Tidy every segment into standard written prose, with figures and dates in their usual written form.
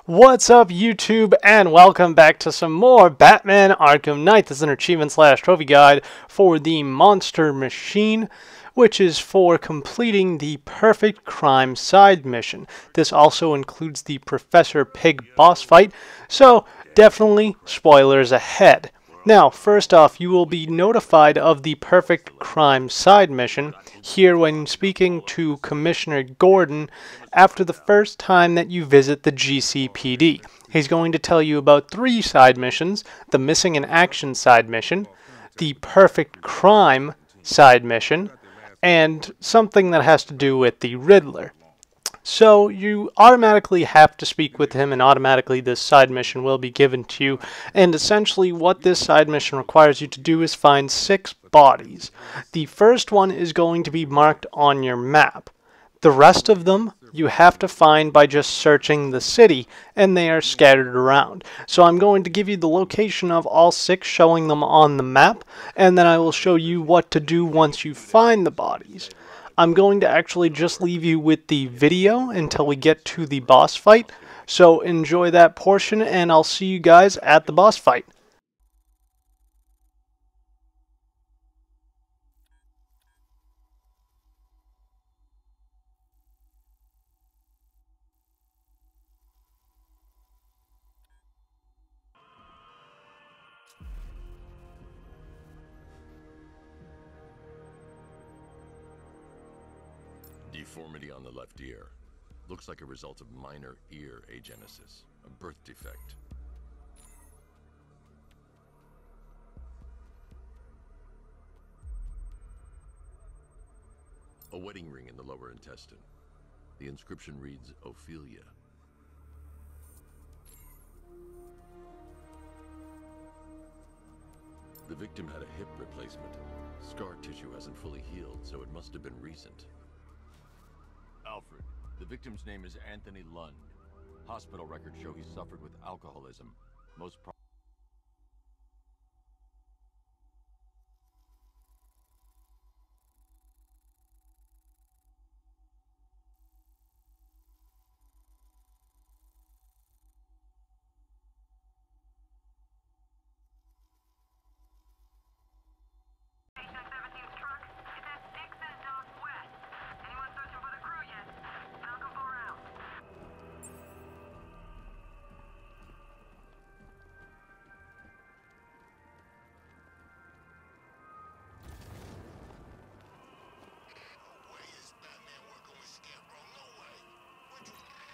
What's up, YouTube, and welcome back to some more Batman Arkham Knight. This is an achievement/trophy guide for the Monster Machine, which is for completing the Perfect Crime side mission. This also includes the Professor Pig boss fight, so definitely spoilers ahead. Now, first off, you will be notified of the Perfect Crime side mission here when speaking to Commissioner Gordon after the first time that you visit the GCPD. He's going to tell you about 3 side missions: the Missing in Action side mission, the Perfect Crime side mission, and something that has to do with the Riddler. So you automatically have to speak with him, and automatically this side mission will be given to you. And essentially what this side mission requires you to do is find 6 bodies. The first one is going to be marked on your map. The rest of them you have to find by just searching the city, and they are scattered around. So I'm going to give you the location of all 6, showing them on the map, and then I will show you what to do once you find the bodies. I'm going to actually just leave you with the video until we get to the boss fight, so enjoy that portion, and I'll see you guys at the boss fight. Deformity on the left ear. Looks like a result of minor ear agenesis, a birth defect. A wedding ring in the lower intestine. The inscription reads Ophelia. The victim had a hip replacement. Scar tissue hasn't fully healed, so it must have been recent. Alfred, the victim's name is Anthony Lund. Hospital records show he suffered with alcoholism. Most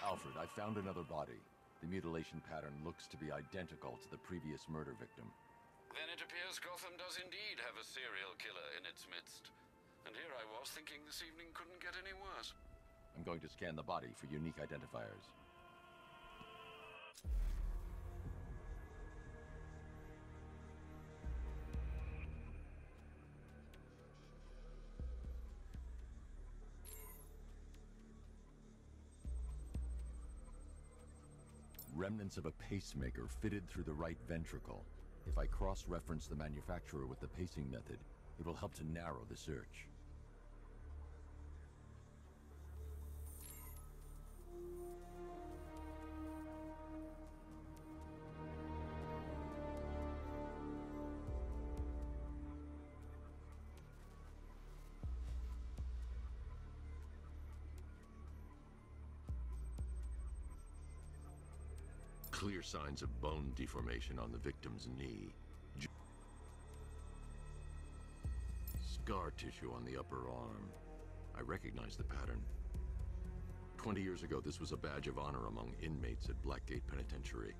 Alfred, I found another body. The mutilation pattern looks to be identical to the previous murder victim. Then it appears Gotham does indeed have a serial killer in its midst. And here I was thinking this evening couldn't get any worse. I'm going to scan the body for unique identifiers. Remnants of a pacemaker fitted through the right ventricle. If I cross-reference the manufacturer with the pacing method, it will help to narrow the search. Clear signs of bone deformation on the victim's knee. Scar tissue on the upper arm. I recognize the pattern. 20 years ago, this was a badge of honor among inmates at Blackgate Penitentiary.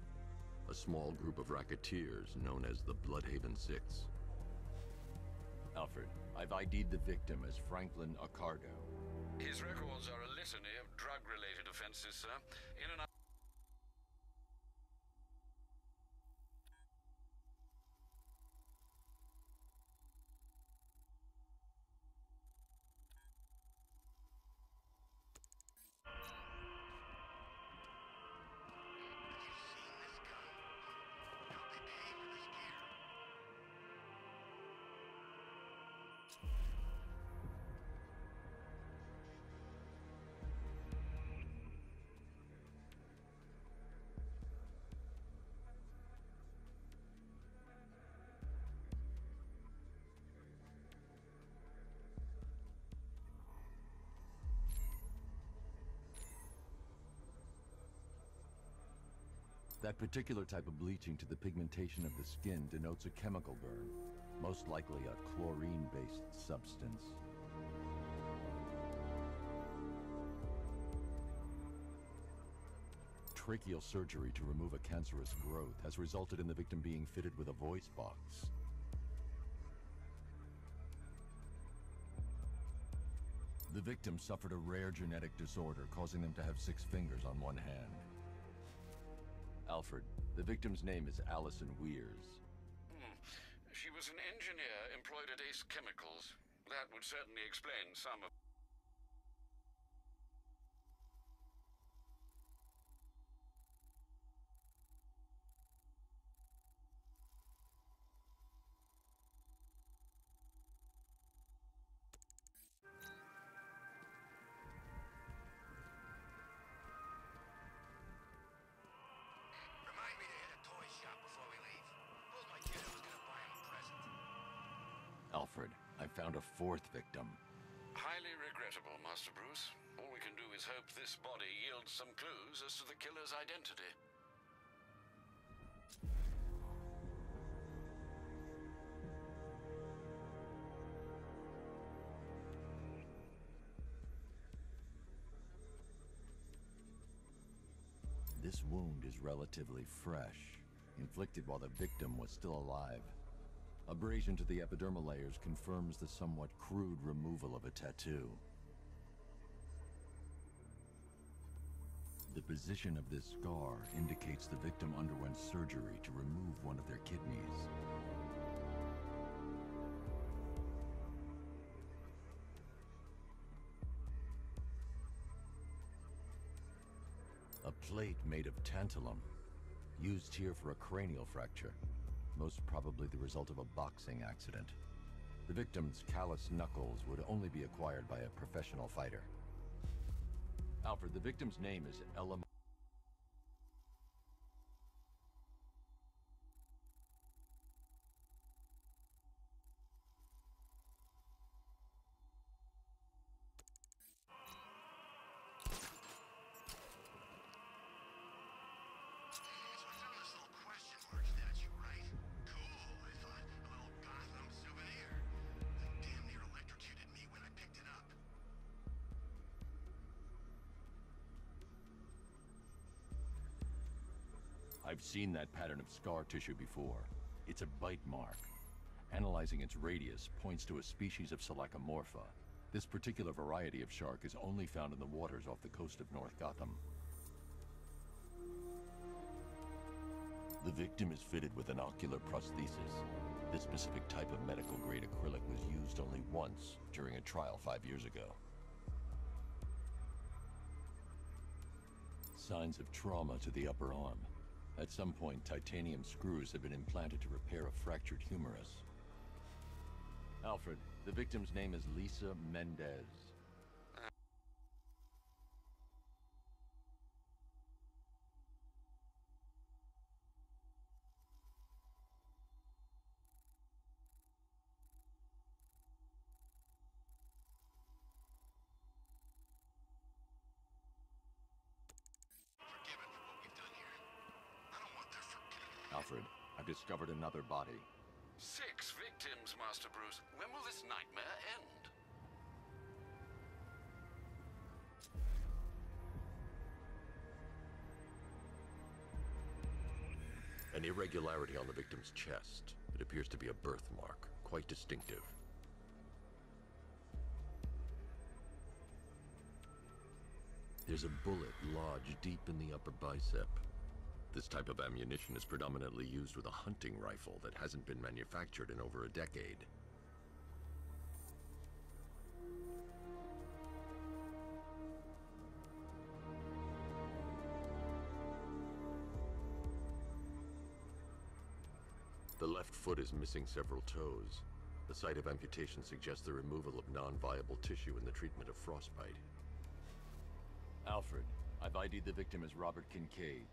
A small group of racketeers known as the Bloodhaven Six. Alfred, I've ID'd the victim as Franklin Accardo. His records are a litany of drug-related offenses, sir. In and out. That particular type of bleaching to the pigmentation of the skin denotes a chemical burn, most likely a chlorine-based substance. Tracheal surgery to remove a cancerous growth has resulted in the victim being fitted with a voice box. The victim suffered a rare genetic disorder, causing them to have 6 fingers on one hand. Alfred, the victim's name is Allison Weirs. She was an engineer employed at Ace Chemicals. That would certainly explain some of... Remind me to hit a toy shop before we leave. Told my kid I was gonna buy him a present. Alfred, I found a 4th victim. Highly regrettable, Master Bruce. All we can do is hope this body yields some clues as to the killer's identity. This wound is relatively fresh, inflicted while the victim was still alive. Abrasion to the epidermal layers confirms the somewhat crude removal of a tattoo. The position of this scar indicates the victim underwent surgery to remove one of their kidneys. A plate made of tantalum, used here for a cranial fracture, most probably the result of a boxing accident. The victim's calloused knuckles would only be acquired by a professional fighter. Alfred, the victim's name is Ella... So I found this little question mark statue, right? Cool, I thought. A little Gotham souvenir. It damn near electrocuted me when I picked it up. I've seen that pattern of scar tissue before. It's a bite mark. Analyzing its radius points to a species of Selachomorpha. This particular variety of shark is only found in the waters off the coast of North Gotham. The victim is fitted with an ocular prosthesis. This specific type of medical-grade acrylic was used only once during a trial 5 years ago. Signs of trauma to the upper arm. At some point, titanium screws have been implanted to repair a fractured humerus. Alfred, the victim's name is Lisa Mendez. Forgiven for what we've done here. I don't want their forgiveness. Alfred, I've discovered another body. 6 victims, Master Bruce. When will this nightmare end? An irregularity on the victim's chest. It appears to be a birthmark, quite distinctive. There's a bullet lodged deep in the upper bicep. This type of ammunition is predominantly used with a hunting rifle that hasn't been manufactured in over a decade. The left foot is missing several toes. The site of amputation suggests the removal of non-viable tissue in the treatment of frostbite. Alfred, I've ID'd the victim as Robert Kincaid.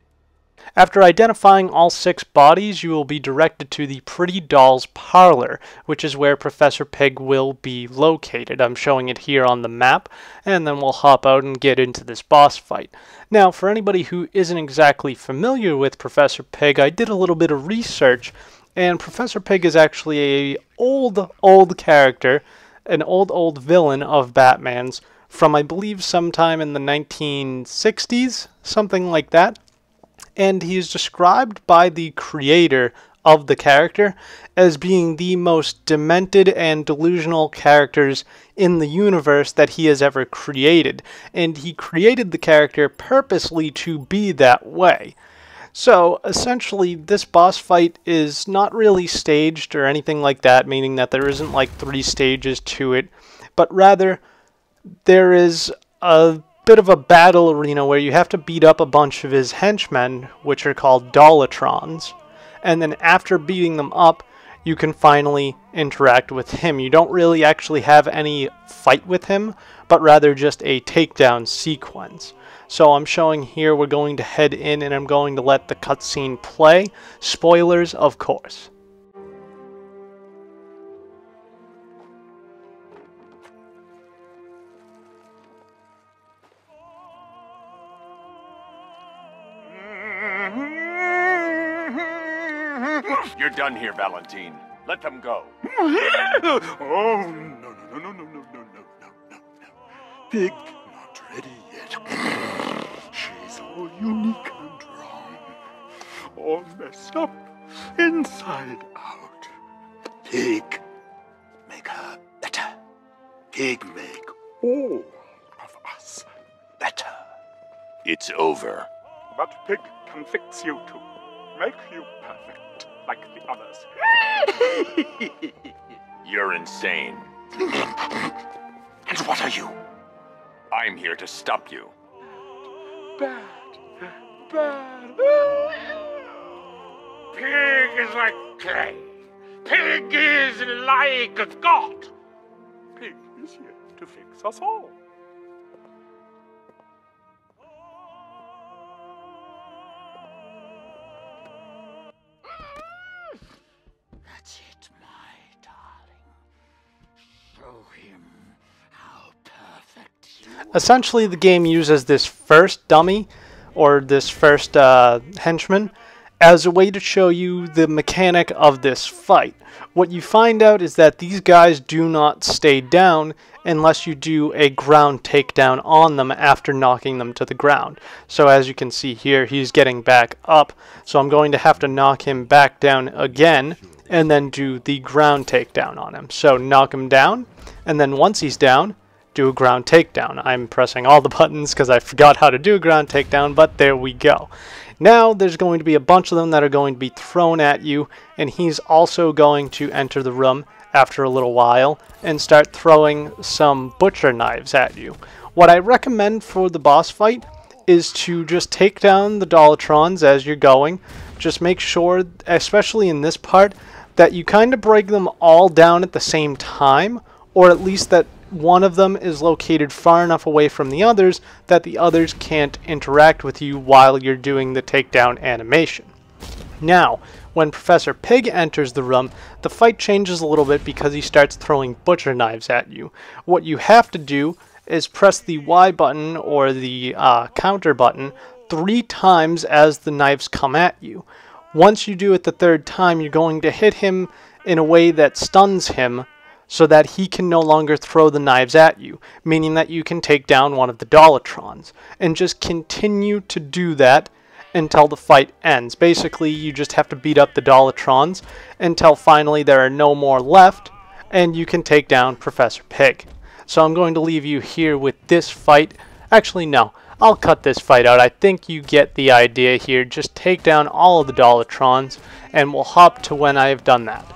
After identifying all 6 bodies, you will be directed to the Pretty Dolls Parlor, which is where Professor Pig will be located. I'm showing it here on the map, and then we'll hop out and get into this boss fight. Now, for anybody who isn't exactly familiar with Professor Pig, I did a little bit of research, and Professor Pig is actually a old character, an old villain of Batman's from, I believe, sometime in the 1960s, something like that. And he is described by the creator of the character as being the most demented and delusional characters in the universe that he has ever created. And he created the character purposely to be that way. So, essentially, this boss fight is not really staged or anything like that, meaning that there isn't like 3 stages to it, but rather there is a bit of a battle arena where you have to beat up a bunch of his henchmen, which are called Dollatrons, and then after beating them up, you can finally interact with him. You don't really actually have any fight with him, but rather just a takedown sequence. So I'm showing here we're going to head in and I'm going to let the cutscene play. Spoilers, of course. You're done here, Valentine. Let them go. Oh, no. Pig not ready yet. She's all unique and wrong. All messed up, inside out. Pig, make her better. Pig make all of us better. It's over. But Pig can fix you too. Make you perfect, like the others. You're insane. And what are you? I'm here to stop you. Bad. Pig is like clay. Pig is like a god. Pig is here to fix us all. That's it, my darling. Show him how perfect you are. Essentially, the game uses this first dummy, or this first henchman, as a way to show you the mechanic of this fight. What you find out is that these guys do not stay down unless you do a ground takedown on them after knocking them to the ground. So as you can see here, he's getting back up, so I'm going to have to knock him back down again and then do the ground takedown on him. So knock him down, and then once he's down, do a ground takedown. I'm pressing all the buttons because I forgot how to do a ground takedown, but there we go. Now there's going to be a bunch of them that are going to be thrown at you, and he's also going to enter the room after a little while and start throwing some butcher knives at you. What I recommend for the boss fight is to just take down the Dollatrons as you're going. Just make sure, especially in this part, that you kind of break them all down at the same time, or at least that one of them is located far enough away from the others that the others can't interact with you while you're doing the takedown animation. Now, when Professor Pig enters the room, the fight changes a little bit because he starts throwing butcher knives at you. What you have to do is press the Y button or the counter button 3 times as the knives come at you. Once you do it the 3rd time, you're going to hit him in a way that stuns him so that he can no longer throw the knives at you, meaning that you can take down one of the Dollatrons. And just continue to do that until the fight ends. Basically, you just have to beat up the Dollatrons until finally there are no more left, and you can take down Professor Pig. So I'm going to leave you here with this fight. Actually, no. I'll cut this fight out. I think you get the idea here. Just take down all of the Dollatrons, and we'll hop to when I have done that.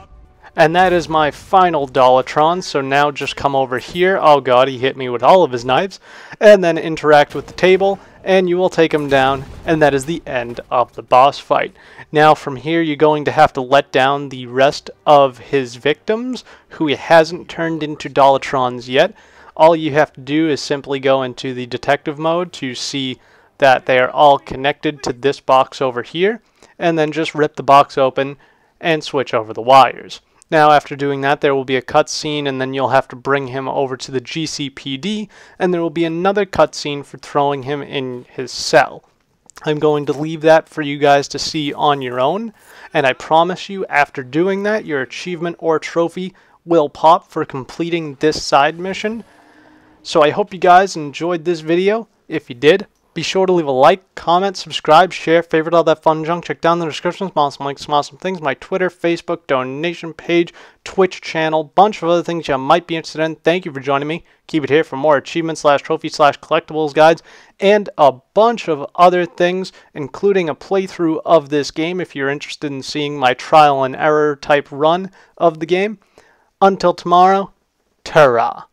And that is my final Dollatron, so now just come over here. Oh god, he hit me with all of his knives. And then interact with the table, and you will take him down, and that is the end of the boss fight. Now from here, you're going to have to let down the rest of his victims, who he hasn't turned into Dollatrons yet. All you have to do is simply go into the detective mode to see that they are all connected to this box over here, and then just rip the box open and switch over the wires. Now after doing that, there will be a cutscene, and then you'll have to bring him over to the GCPD, and there will be another cutscene for throwing him in his cell. I'm going to leave that for you guys to see on your own, and I promise you after doing that, your achievement or trophy will pop for completing this side mission. So I hope you guys enjoyed this video. If you did, be sure to leave a like, comment, subscribe, share, favorite, all that fun junk. Check down the description, some awesome links, some awesome things. My Twitter, Facebook, donation page, Twitch channel, bunch of other things you might be interested in. Thank you for joining me. Keep it here for more achievement/trophy/collectibles guides and a bunch of other things, including a playthrough of this game if you're interested in seeing my trial and error type run of the game. Until tomorrow, ta-ra.